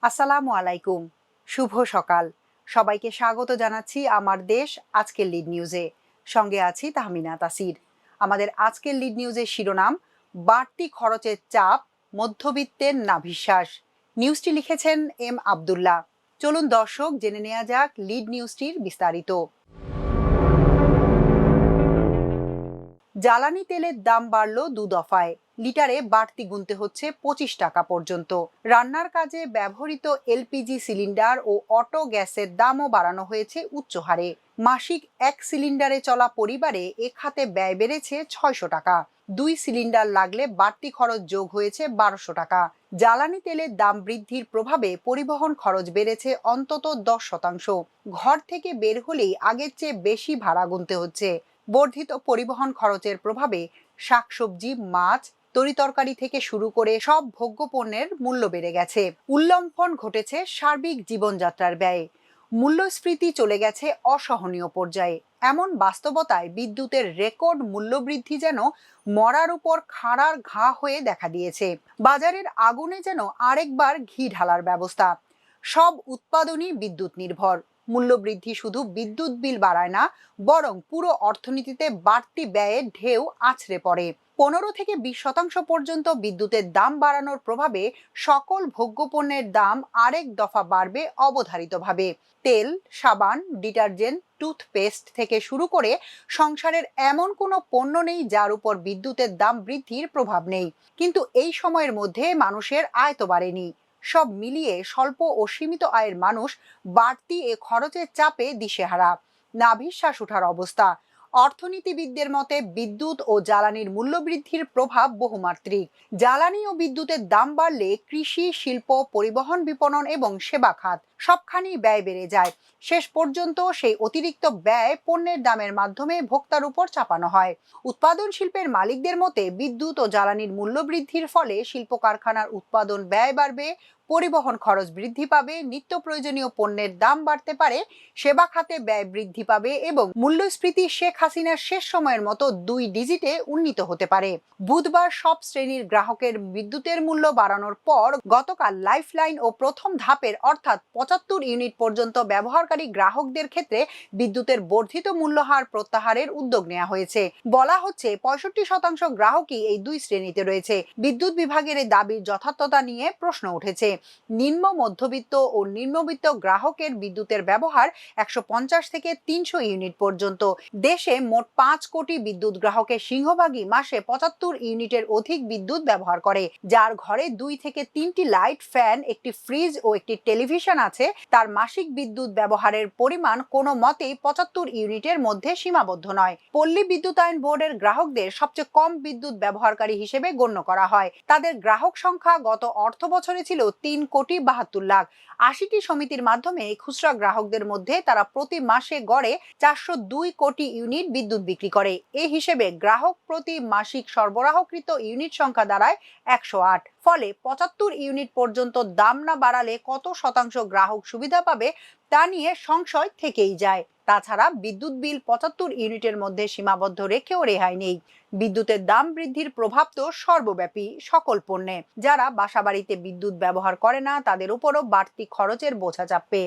আসসালামু আলাইকুম। শুভ সকাল। সবাইকে স্বাগত জানাচ্ছি আমার দেশ আজকের লিড নিউজে। সঙ্গে আছি তাহমিনা তাসির। আমাদের আজকের লিড নিউজের শিরোনাম, বাড়তি খরচের চাপ, মধ্যবিত্তের নাভিশ্বাস। নিউজটি লিখেছেন এম আব্দুল্লাহ। চলুন দর্শক জেনে নেওয়া যাক লিড নিউজটির বিস্তারিত। জ্বালানি তেলের দাম বাড়ল 2 দফায়। লিটারে বাড়তি গুনতে হচ্ছে 25 টাকা পর্যন্ত। রান্নার কাজে ব্যবহৃত এলপিজি সিলিন্ডার ও অটো গ্যাসের দামও বাড়ানো হয়েছে উচ্চ হারে। মাসিক 1 সিলিন্ডারে চলা পরিবারে এ খাতে ব্যয় বেড়েছে 600 টাকা। 2 সিলিন্ডার লাগলে বাড়তি খরচ যোগ হয়েছে 1200 টাকা। জ্বালানি তেলের দাম বৃদ্ধির প্রভাবে পরিবহন খরচ বেড়েছে অন্তত 10%। ঘর থেকে বের হলেই আগের চেয়ে বেশি ভাড়া গুনতে হচ্ছে। বর্ধিত পরিবহন খরচের প্রভাবে শাকসবজি, মাছ, তরিতরকারি থেকে শুরু করে সব ভোগ্যপণ্যের মূল্য বেড়ে গেছে। উল্লম্ফন ঘটেছে সার্বিক জীবনযাত্রার ব্যয়ে। মূল্যস্ফীতি চলে গেছে অসহনীয় পর্যায়ে। এমন বাস্তবতায় বিদ্যুতের রেকর্ড মূল্যবৃদ্ধি যেন মরার উপর খাড়ার ঘা হয়ে দেখা দিয়েছে। বাজারের আগুনে যেন আরেকবার ঘি ঢালার ব্যবস্থা। সব উৎপাদনই বিদ্যুৎ নির্ভর। মূল্যবৃদ্ধি শুধু বিদ্যুৎ বিল বাড়ায় না, বরং পুরো অর্থনীতিতে বাড়তি ব্যয়ের ঢেউ আছড়ে পড়ে। 15 থেকে 20% পর্যন্ত বিদ্যুতের দাম বাড়ানোর প্রভাবে সকল ভোগ্যপণ্যের দাম আরেক দফা বাড়বে অবধারিতভাবে। তেল, সাবান, ডিটারজেন্ট, টুথপেস্ট থেকে শুরু করে সংসারের এমন কোনো পণ্য নেই যার উপর বিদ্যুতের দাম বৃদ্ধির প্রভাব নেই। কিন্তু এই সময়ের মধ্যে মানুষের আয় তো বাড়েনি। সব মিলিয়ে স্বল্প ও সীমিত আয়ের মানুষ বাড়তি এ খরচের চাপে দিশেহারা। নাভিশ্বাস ওঠার অবস্থা। অর্থনীতিবিদদের মতে বিদ্যুৎ ও জ্বালানির মূল্যবৃদ্ধির প্রভাব বহুমাত্রিক। জ্বালানি ও বিদ্যুতের দাম বাড়লে কৃষি, শিল্প, পরিবহন, বিপণন এবং সেবা খাত সবখানেই ব্যয় বেড়ে যায়। শেষ পর্যন্ত সেই অতিরিক্ত ব্যয় পণ্যের দামের মাধ্যমে ভোক্তার উপর চাপানো হয়। উৎপাদন শিল্পের মালিকদের মতে বিদ্যুৎ ও জ্বালানির মূল্য বৃদ্ধির ফলে শিল্প কারখানার উৎপাদন ব্যয় বাড়বে, পরিবহন খরচ বৃদ্ধি পাবে, নিত্য প্রয়োজনীয় পণ্যের দাম বাড়তে পারে, সেবা খাতে ব্যয় বৃদ্ধি পাবে এবং মূল্যস্ফীতি শেখ হাসিনার শেষ সময়ের মতো 2 ডিজিটে উন্নীত হতে পারে। বুধবার সব শ্রেণীর গ্রাহকের বিদ্যুতের মূল্য বাড়ানোর পর গতকাল লাইফলাইন ও প্রথম ধাপের অর্থাৎ 75 ইউনিট পর্যন্ত ব্যবহারকারী গ্রাহকদের ক্ষেত্রে বিদ্যুতের বর্ধিত মূল্যহার প্রত্যাহারের উদ্যোগ নেওয়া হয়েছে। বলা হচ্ছে 65% গ্রাহকই এই 2 শ্রেণীতে রয়েছে। বিদ্যুৎ বিভাগের এই দাবির যথার্থতা নিয়ে প্রশ্ন উঠেছে। নিম্ন মধ্যবিত্ত ও নিম্নবিত্ত গ্রাহকের বিদ্যুতের ব্যবহার 150 থেকে 300 ইউনিট পর্যন্ত। দেশে মোট 5 কোটি বিদ্যুৎ গ্রাহকের সিংহভাগই মাসে 75 ইউনিটের অধিক বিদ্যুৎ ব্যবহার করে। যার ঘরে 2 থেকে 3টি লাইট, ফ্যান, একটি ফ্রিজ ও একটি টেলিভিশন আছে, তার মাসিক বিদ্যুৎ ব্যবহারের পরিমাণ কোনো মতেই 75 ইউনিটের মধ্যে সীমাবদ্ধ নয়। পল্লী বিদ্যুতায়ন বোর্ডের গ্রাহকদের সবচেয়ে কম বিদ্যুৎ ব্যবহারকারী হিসেবে গণ্য করা হয়। তাদের গ্রাহক সংখ্যা গত অর্থ বছরে ছিল 3,72,00,000। 80টি সমিতির মাধ্যমে খুচরা গ্রাহকদের মধ্যে তারা প্রতি মাসে গড়ে 402 কোটি ইউনিট বিদ্যুৎ বিক্রি করে। এই হিসেবে গ্রাহক প্রতি মাসিক সরবরাহকৃত ইউনিট সংখ্যা দাঁড়ায় 108। ফলে 75 ইউনিট পর্যন্ত দাম না বাড়ালে কত শতাংশ গ্রাহক সুবিধা পাবে তা নিয়ে সংশয় থেকেই যায়। তাছাড়া বিদ্যুৎ বিল 75 ইউনিটের মধ্যে সীমাবদ্ধ রেখেও রেহাই নেই। বিদ্যুতের দাম বৃদ্ধির প্রভাব তো সর্বব্যাপী, সকল পণ্যে। যারা বাসাবাড়িতে বিদ্যুৎ ব্যবহার করে না তাদের উপরও বাড়তি খরচের বোঝা চাপবে।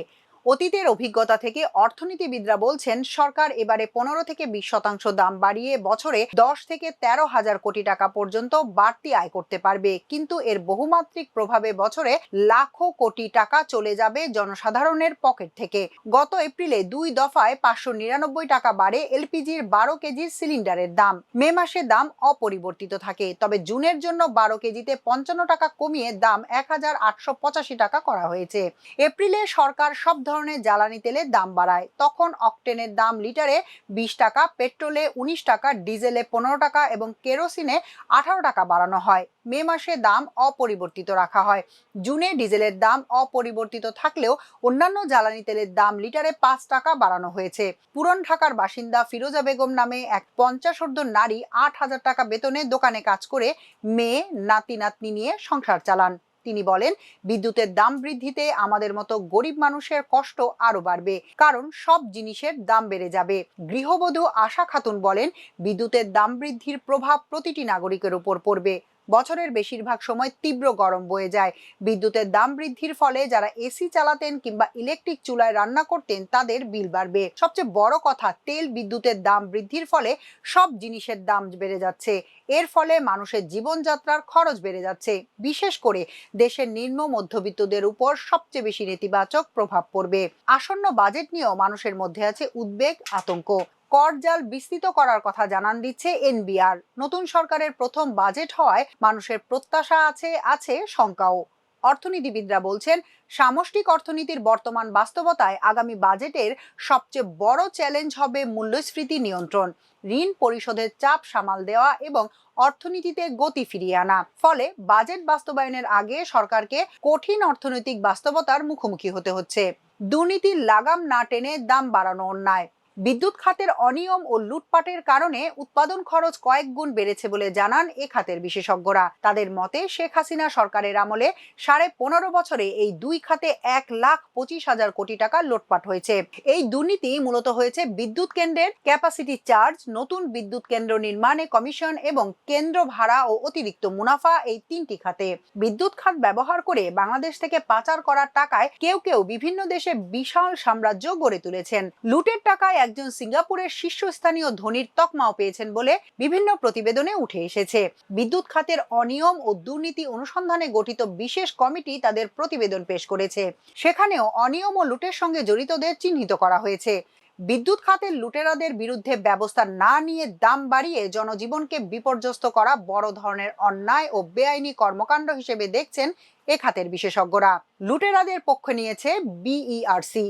অতীতের অভিজ্ঞতা থেকে অর্থনীতিবিদরা বলছেন সরকার এবারে 15 থেকে 20% দাম বাড়িয়ে বছরে 10 থেকে 13 হাজার কোটি টাকা পর্যন্ত বাড়তি আয় করতে পারবে। কিন্তু এর বহুমাত্রিক প্রভাবে বছরে লাখো কোটি টাকা চলে যাবে জনসাধারণের পকেট থেকে। গত এপ্রিলে 2 দফায় 599 টাকা বাড়ে এলপিজির 12 কেজির সিলিন্ডারের দাম। মে মাসে দাম অপরিবর্তিত থাকে, তবে জুনের জন্য 12 কেজিতে 55 টাকা কমিয়ে দাম 1885 টাকা করা হয়েছে। এপ্রিলে সরকার সব ধরনের জ্বালানি তেলের দাম বাড়ায়। তখন অক্টেনের দাম লিটারে 20 টাকা, পেট্রোলে 19 টাকা, ডিজেলে 15 টাকা এবং কেরোসিনে 18 টাকা বাড়ানো হয়। মে মাসে দাম অপরিবর্তিত রাখা হয়। জুনে ডিজেলের দাম অপরিবর্তিত থাকলেও অন্যান্য জ্বালানি তেলের দাম লিটারে 5 টাকা বাড়ানো হয়েছে। পুরান ঢাকার বাসিন্দা ফিরোজা বেগম নামে এক 50 নারী 8,000 টাকা বেতনে দোকানে কাজ করে মেয়ে, নাতি নাতনি নিয়ে সংসার চালান। তিনি বলেন, বিদ্যুতের দাম বৃদ্ধিতে আমাদের মতো গরিব মানুষের কষ্ট আরো বাড়বে, কারণ সব জিনিসের দাম বেড়ে যাবে। গৃহবধূ আশা খাতুন বলেন, বিদ্যুতের দাম বৃদ্ধির প্রভাব প্রতিটি নাগরিকের উপর পড়বে। বছরের বেশিরভাগ সময় তীব্র গরম বয়ে যায়। বিদ্যুতের দাম বৃদ্ধির ফলে যারা এসি চালাতেন কিংবা ইলেকট্রিক চুলায় রান্না করতেন তাদের বিল বাড়বে। সবচেয়ে বড় কথা, তেল বিদ্যুতের দাম বৃদ্ধির ফলে সব জিনিসের দাম বেড়ে যাচ্ছে। এর ফলে মানুষের জীবনযাত্রার খরচ বেড়ে যাচ্ছে। বিশেষ করে দেশের নিম্ন মধ্যবিত্তদের উপর সবচেয়ে বেশি নেতিবাচক প্রভাব পড়বে। আসন্ন বাজেট নিয়েও মানুষের মধ্যে আছে উদ্বেগ, আতঙ্ক। করজাল বিস্তৃত করার কথা জানান দিচ্ছে এনবিআর। নতুন সরকারের প্রথম বাজেট হওয়ায় মানুষের প্রত্যাশা আছে শঙ্কাও। অর্থনীতিবিদরা বলছেন, সামষ্টিক অর্থনীতির বর্তমান বাস্তবতায় আগামী বাজেটের সবচেয়ে বড় চ্যালেঞ্জ হবে মূল্যস্ফীতি নিয়ন্ত্রণ, ঋণ পরিশোধের চাপ সামাল দেওয়া এবং অর্থনীতিতে গতি ফিরিয়ে আনা। ফলে বাজেট বাস্তবায়নের আগে সরকারকে কঠিন অর্থনৈতিক বাস্তবতার মুখোমুখি হতে হচ্ছে। দুর্নীতির লাগাম না টেনে দাম বাড়ানো অন্যায়। বিদ্যুৎ খাতের অনিয়ম ও লুটপাটের কারণে উৎপাদন খরচ কয়েক গুণ বেড়েছে বলে জানান এ খাতের বিশেষজ্ঞরা। তাদের মতে, শেখ হাসিনা সরকারের আমলে 15.5 বছরে এই দুই খাতে 1,25,000 কোটি টাকা লুটপাট হয়েছে। এই দুর্নীতি মূলত হয়েছে বিদ্যুৎ কেন্দ্রের ক্যাপাসিটি চার্জ, নতুন বিদ্যুৎ কেন্দ্র নির্মাণে কমিশন এবং কেন্দ্র ভাড়া ও অতিরিক্ত মুনাফা, এই তিনটি খাতে। বিদ্যুৎ খাত ব্যবহার করে বাংলাদেশ থেকে পাচার করার টাকায় কেউ বিভিন্ন দেশে বিশাল সাম্রাজ্য গড়ে তুলেছেন। লুটের টাকায় একজন সিঙ্গাপুরের শীর্ষস্থানীয় ধনীর তকমাও পেয়েছেন বলে বিভিন্ন প্রতিবেদনে উঠে এসেছে। বিদ্যুৎ খাতের অনিয়ম ও দুর্নীতি অনুসন্ধানে গঠিত বিশেষ কমিটি তাদের প্রতিবেদন পেশ করেছে। সেখানেও অনিয়ম ও লুটের সঙ্গে জড়িতদের চিহ্নিত করা হয়েছে। বিদ্যুৎ খাতের লুটেরাদের বিরুদ্ধে ব্যবস্থা না নিয়ে দাম বাড়িয়ে জনজীবনকে বিপর্যস্ত করা বড় ধরনের অন্যায় ও বেআইনি কর্মকাণ্ড হিসেবে দেখছেন এ খাতের বিশেষজ্ঞরা। লুটেরাদের পক্ষে নিয়েছে বিইআরসি।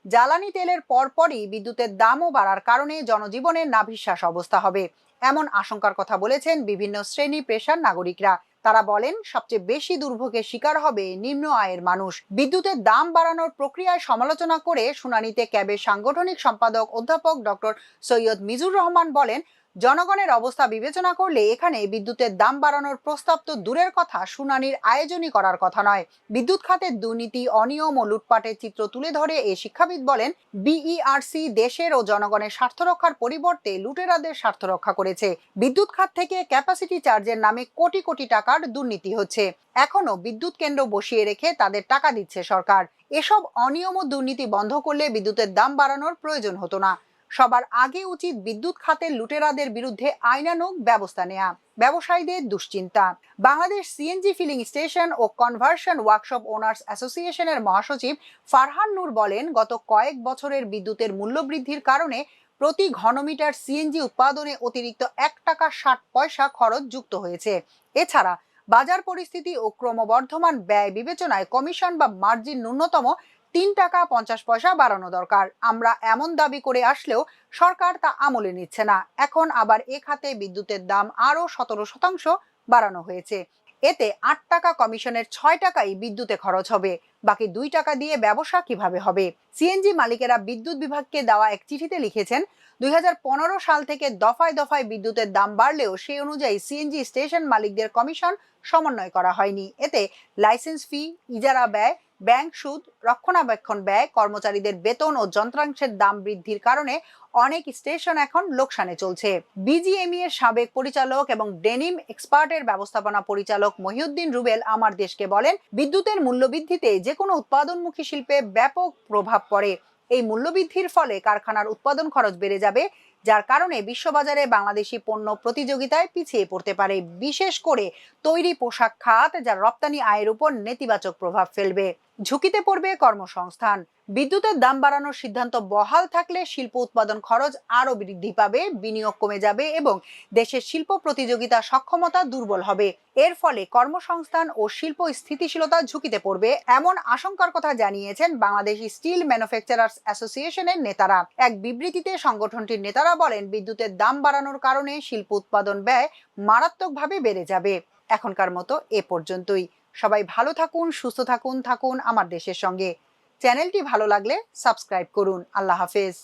জ্বালানি তেলের পরপরই বিদ্যুতের দামও বাড়ার কারণে জনজীবনের নাভিশ্বাস অবস্থা হবে, এমন আশঙ্কার কথা বলেছেন বিভিন্ন শ্রেণী পেশার নাগরিকরা। তারা বলেন, সবচেয়ে বেশি দুর্ভোগের শিকার হবে নিম্ন আয়ের মানুষ। বিদ্যুতের দাম বাড়ানোর প্রক্রিয়ায় সমালোচনা করে শুনানিতে ক্যাবের সাংগঠনিক সম্পাদক অধ্যাপক ডক্টর সৈয়দ মিজুর রহমান বলেন, জনগণের অবস্থা বিবেচনা করলে এখানে বিদ্যুতের দাম বাড়ানোর প্রস্তাব তো দূরের কথা, শুনানির আয়োজনই করার কথা নয়। বিদ্যুৎ খাতের দুর্নীতি, অনিয়ম ও লুটপাটের চিত্র তুলে ধরে এই শিক্ষাবিদ বলেন, বিইআরসি দেশের ও জনগণের স্বার্থ রক্ষার পরিবর্তে লুটেরাদের স্বার্থ রক্ষা করেছে। বিদ্যুৎ খাত থেকে ক্যাপাসিটি চার্জের নামে কোটি কোটি টাকার দুর্নীতি হচ্ছে। এখনো বিদ্যুৎ কেন্দ্র বসিয়ে রেখে তাদের টাকা দিচ্ছে সরকার। এসব অনিয়ম ও দুর্নীতি বন্ধ করলে বিদ্যুতের দাম বাড়ানোর প্রয়োজন হতো না। সবার আগে উচিত বিদ্যুৎ খাতের লুটেরাদের বিরুদ্ধে আইনানুগ ব্যবস্থা নেওয়া। ব্যবসায়ীদের দুশ্চিন্তা। বাংলাদেশ সিএনজি ফিলিং স্টেশন ও কনভার্সন ওয়ার্কশপ ওনার্স অ্যাসোসিয়েশনের মহাসচিব ফারহান নূর বলেন, গত কয়েক বছরের বিদ্যুতের মূল্য বৃদ্ধির কারণে প্রতি ঘনমিটার সিএনজি উৎপাদনে অতিরিক্ত 1 টাকা 60 পয়সা খরচ যুক্ত হয়েছে। এছাড়া বাজার পরিস্থিতি ও ক্রমবর্ধমান ব্যয় বিবেচনায় কমিশন বা মার্জিন ন্যূনতম 3 টাকা 50 পয়সা বাড়ানো দরকার। আমরা এমন দাবি করে আসলেও সরকার তা আমলে নিচ্ছে না। এখন আবার এ খাতে বিদ্যুতের দাম আরও 17% বাড়ানো হয়েছে। এতে 8 টাকা কমিশনের 6 টাকাই বিদ্যুতে খরচ হবে। বাকি 2 টাকা দিয়ে ব্যবসা কিভাবে হবে? সিএনজি মালিকেরা বিদ্যুৎ বিভাগকে দেওয়া এক চিঠিতে লিখেছেন, 2015 সাল থেকে দফায় দফায় বিদ্যুতের দাম বাড়লেও সেই অনুযায়ী সিএনজি স্টেশন মালিকদের কমিশন সমন্বয় করা হয়নি। এতে লাইসেন্স ফি, ইজারা ব্যয়, ব্যাংক সুদ, রক্ষণাবেক্ষণ ব্যয়, কর্মচারীদের বেতন ও যন্ত্রাংশের দাম বৃদ্ধির কারণে অনেক স্টেশন এখন লোকসানে চলছে। বিজিএমই এর সাবেক পরিচালক এবং ডেনিম এক্সপার্টের ব্যবস্থাপনা পরিচালক মহিউদ্দিন রুবেল আমার দেশকে বলেন, বিদ্যুতের মূল্যবৃদ্ধিতে যে কোনো উৎপাদনমুখী শিল্পে ব্যাপক প্রভাব পড়ে। এই মূল্যবৃদ্ধির ফলে কারখানার উৎপাদন খরচ বেড়ে যাবে, যার কারণে বিশ্ববাজারে বাংলাদেশি পণ্য প্রতিযোগিতায় পিছিয়ে পড়তে পারে, বিশেষ করে তৈরি পোশাক খাত, যা রপ্তানি আয়ের উপর নেতিবাচক প্রভাব ফেলবে। ঝুঁকিতে পড়বে কর্মসংস্থান। বিদ্যুতের দাম বাড়ানোর সিদ্ধান্ত বহাল থাকলে শিল্প উৎপাদন খরচ আরও বৃদ্ধি পাবে, বিনিয়োগ কমে যাবে এবং দেশের শিল্প প্রতিযোগিতা সক্ষমতা দুর্বল হবে। এর ফলে কর্মসংস্থান ও শিল্প স্থিতিশীলতা ঝুঁকিতে পড়বে, এমন আশঙ্কার কথা জানিয়েছেন বাংলাদেশি স্টিল ম্যানুফ্যাকচারার্স অ্যাসোসিয়েশনের নেতারা। এক বিবৃতিতে সংগঠনটির নেতারা বলেন, বিদ্যুতের দাম বাড়ানোর কারণে শিল্প উৎপাদন ব্যয় মারাত্মকভাবে বেড়ে যাবে। এখনকার মতো এ পর্যন্তই। সবাই ভালো থাকুন, সুস্থ থাকুন আমার দেশের সঙ্গে। চ্যানেলটি ভালো লাগলে সাবস্ক্রাইব করুন। আল্লাহ হাফেজ।